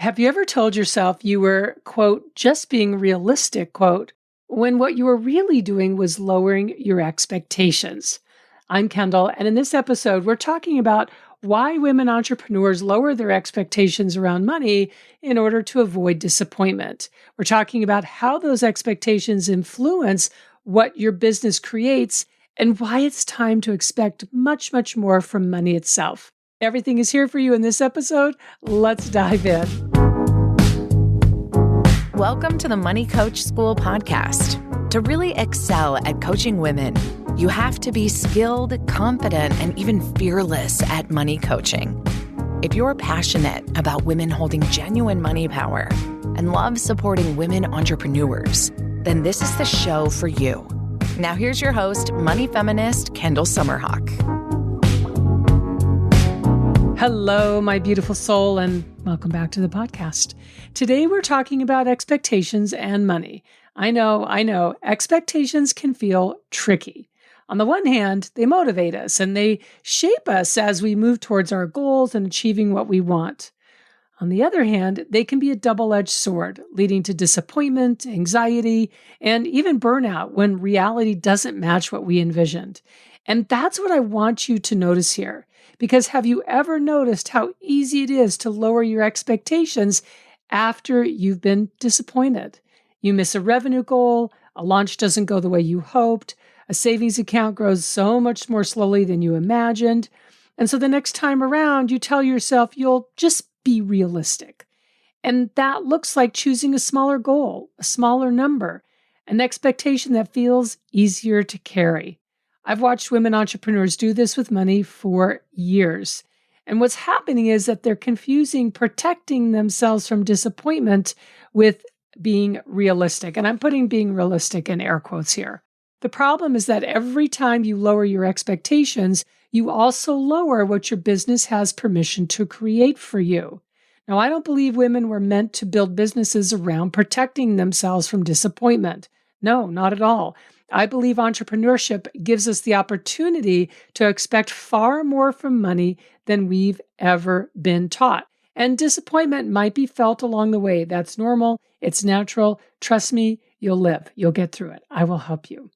Have you ever told yourself you were, quote, just being realistic, quote, when what you were really doing was lowering your expectations? I'm Kendall, and in this episode, we're talking about why women entrepreneurs lower their expectations around money in order to avoid disappointment. We're talking about how those expectations influence what your business creates and why it's time to expect much, much more from money itself. Everything is here for you in this episode. Let's dive in. Welcome to the Money Coach School podcast. To really excel at coaching women, you have to be skilled, confident, and even fearless at money coaching. If you're passionate about women holding genuine money power and love supporting women entrepreneurs, then this is the show for you. Now here's your host, money feminist Kendall Summerhawk. Hello, my beautiful soul, and welcome back to the podcast. Today, we're talking about expectations and money. I know, expectations can feel tricky. On the one hand, they motivate us and they shape us as we move towards our goals and achieving what we want. On the other hand, they can be a double-edged sword, leading to disappointment, anxiety, and even burnout when reality doesn't match what we envisioned. And that's what I want you to notice here. Because have you ever noticed how easy it is to lower your expectations after you've been disappointed? You miss a revenue goal, a launch doesn't go the way you hoped, a savings account grows so much more slowly than you imagined. And so the next time around, you tell yourself you'll just be realistic. And that looks like choosing a smaller goal, a smaller number, an expectation that feels easier to carry. I've watched women entrepreneurs do this with money for years. And what's happening is that they're confusing protecting themselves from disappointment with being realistic. And I'm putting being realistic in air quotes here. The problem is that every time you lower your expectations, you also lower what your business has permission to create for you. Now, I don't believe women were meant to build businesses around protecting themselves from disappointment. No, not at all. I believe entrepreneurship gives us the opportunity to expect far more from money than we've ever been taught. And disappointment might be felt along the way. That's normal. It's natural. Trust me, you'll live. You'll get through it. I will help you.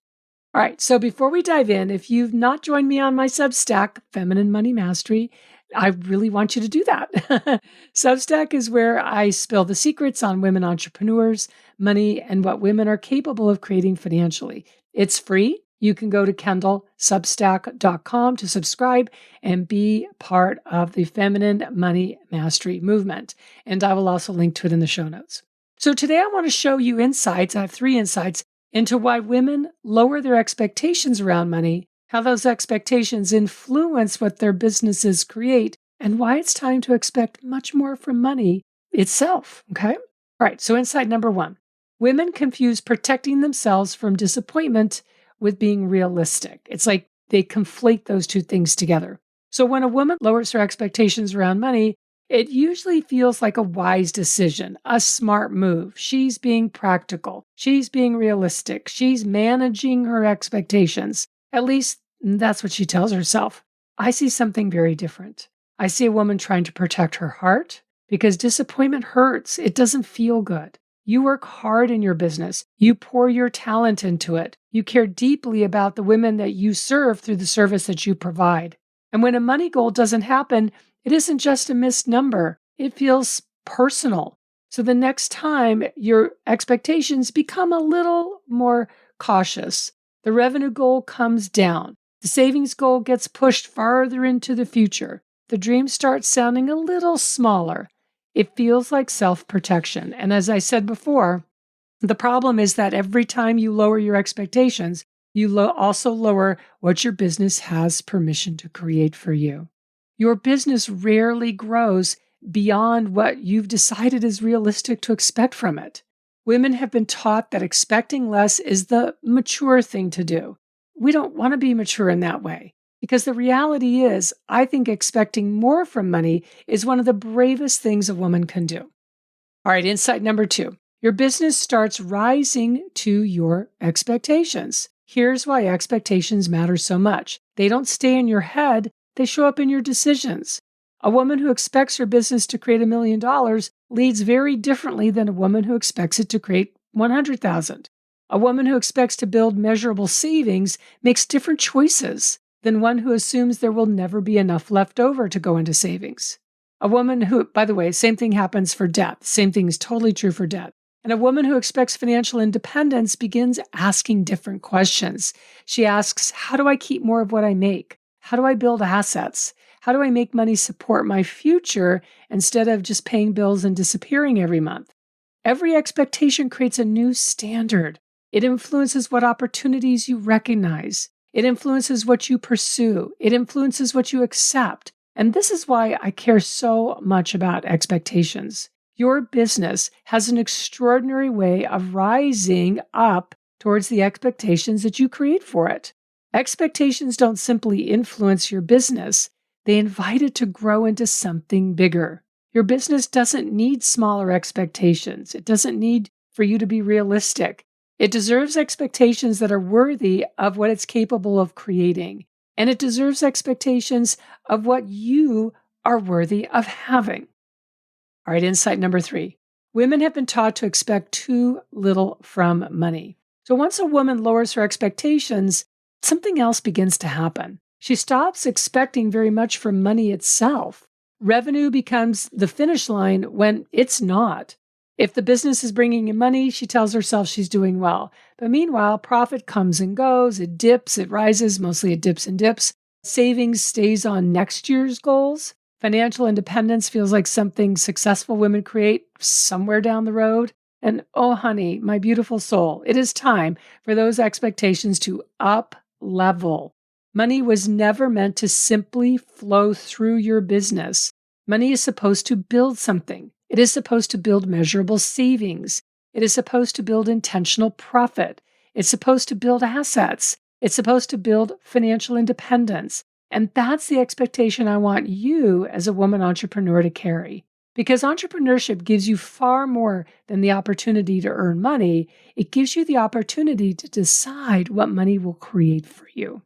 All right. So before we dive in, if you've not joined me on my Substack, Feminine Money Mastery, I really want you to do that. Substack is where I spill the secrets on women entrepreneurs, money, and what women are capable of creating financially. It's free. You can go to kendallsubstack.com to subscribe and be part of the Feminine Money Mastery movement. And I will also link to it in the show notes. So today I want to show you insights. I have 3 insights into why women lower their expectations around money, how those expectations influence what their businesses create, and why it's time to expect much more from money itself. Okay? All right. So insight number 1. Women confuse protecting themselves from disappointment with being realistic. It's like they conflate those two things together. So when a woman lowers her expectations around money, it usually feels like a wise decision, a smart move. She's being practical. She's being realistic. She's managing her expectations. At least that's what she tells herself. I see something very different. I see a woman trying to protect her heart because disappointment hurts. It doesn't feel good. You work hard in your business. You pour your talent into it. You care deeply about the women that you serve through the service that you provide. And when a money goal doesn't happen, it isn't just a missed number. It feels personal. So the next time your expectations become a little more cautious, the revenue goal comes down. The savings goal gets pushed farther into the future. The dream starts sounding a little smaller. It feels like self-protection. And as I said before, the problem is that every time you lower your expectations, you also lower what your business has permission to create for you. Your business rarely grows beyond what you've decided is realistic to expect from it. Women have been taught that expecting less is the mature thing to do. We don't want to be mature in that way. Because the reality is, I think expecting more from money is one of the bravest things a woman can do. All right, insight number 2. Your business starts rising to your expectations. Here's why expectations matter so much. They don't stay in your head, they show up in your decisions. A woman who expects her business to create $1 million leads very differently than a woman who expects it to create 100,000. A woman who expects to build measurable savings makes different choices than one who assumes there will never be enough left over to go into savings. A woman who, by the way, same thing happens for debt. Same thing is totally true for debt. And a woman who expects financial independence begins asking different questions. She asks, how do I keep more of what I make? How do I build assets? How do I make money support my future instead of just paying bills and disappearing every month? Every expectation creates a new standard. It influences what opportunities you recognize. It influences what you pursue. It influences what you accept. And this is why I care so much about expectations. Your business has an extraordinary way of rising up towards the expectations that you create for it. Expectations don't simply influence your business. They invite it to grow into something bigger. Your business doesn't need smaller expectations. It doesn't need for you to be realistic. It deserves expectations that are worthy of what it's capable of creating. And it deserves expectations of what you are worthy of having. All right, insight number 3. Women have been taught to expect too little from money. So once a woman lowers her expectations, something else begins to happen. She stops expecting very much from money itself. Revenue becomes the finish line when it's not. If the business is bringing in money, she tells herself she's doing well. But meanwhile, profit comes and goes, it dips, it rises, mostly it dips and dips. Savings stays on next year's goals. Financial independence feels like something successful women create somewhere down the road. And oh, honey, my beautiful soul, it is time for those expectations to up-level. Money was never meant to simply flow through your business. Money is supposed to build something. It is supposed to build measurable savings. It is supposed to build intentional profit. It's supposed to build assets. It's supposed to build financial independence. And that's the expectation I want you as a woman entrepreneur to carry. Because entrepreneurship gives you far more than the opportunity to earn money. It gives you the opportunity to decide what money will create for you.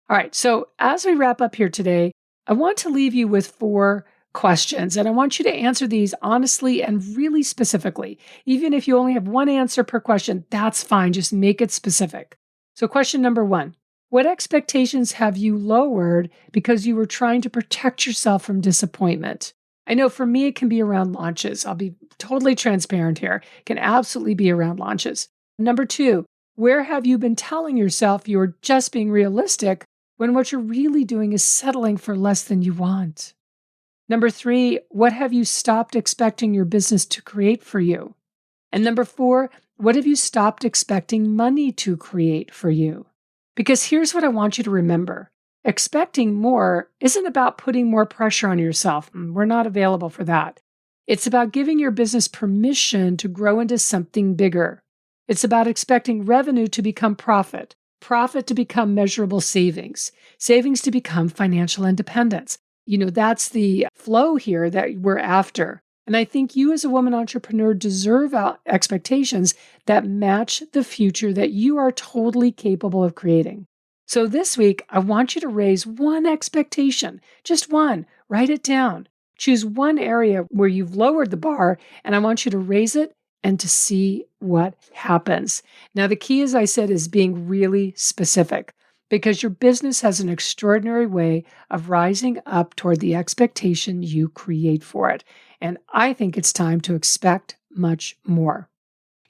All right, so as we wrap up here today, I want to leave you with 4 questions, and I want you to answer these honestly and really specifically. Even if you only have one answer per question, that's fine. Just make it specific. So question number 1, what expectations have you lowered because you were trying to protect yourself from disappointment? I know for me, it can be around launches. I'll be totally transparent here. It can absolutely be around launches. Number 2, where have you been telling yourself you're just being realistic when what you're really doing is settling for less than you want? Number 3, what have you stopped expecting your business to create for you? And number 4, what have you stopped expecting money to create for you? Because here's what I want you to remember. Expecting more isn't about putting more pressure on yourself. We're not available for that. It's about giving your business permission to grow into something bigger. It's about expecting revenue to become profit, profit to become measurable savings, savings to become financial independence. That's the flow here that we're after. And I think you as a woman entrepreneur deserve expectations that match the future that you are totally capable of creating. So this week, I want you to raise one expectation, just one, write it down. Choose one area where you've lowered the bar, and I want you to raise it and to see what happens. Now, the key, as I said, is being really specific, because your business has an extraordinary way of rising up toward the expectation you create for it. And I think it's time to expect much more.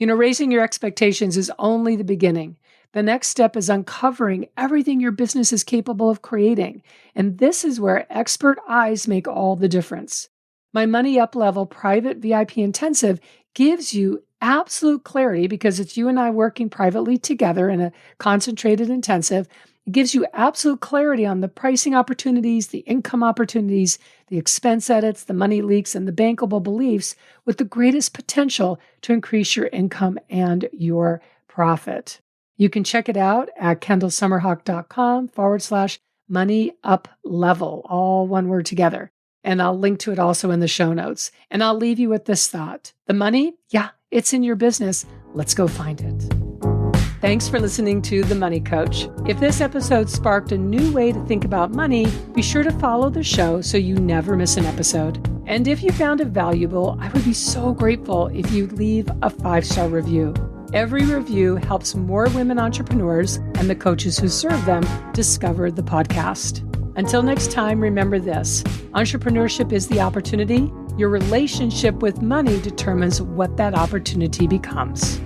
Raising your expectations is only the beginning. The next step is uncovering everything your business is capable of creating. And this is where expert eyes make all the difference. My Money Up Level private VIP intensive gives you absolute clarity, because it's you and I working privately together in a concentrated intensive. It gives you absolute clarity on the pricing opportunities, the income opportunities, the expense edits, the money leaks, and the bankable beliefs with the greatest potential to increase your income and your profit. You can check it out at kendallsummerhawk.com/moneyuplevel, all one word together. And I'll link to it also in the show notes. And I'll leave you with this thought. The money, it's in your business. Let's go find it. Thanks for listening to The Money Coach. If this episode sparked a new way to think about money, be sure to follow the show so you never miss an episode. And if you found it valuable, I would be so grateful if you'd leave a 5-star review. Every review helps more women entrepreneurs and the coaches who serve them discover the podcast. Until next time, remember this: entrepreneurship is the opportunity. Your relationship with money determines what that opportunity becomes.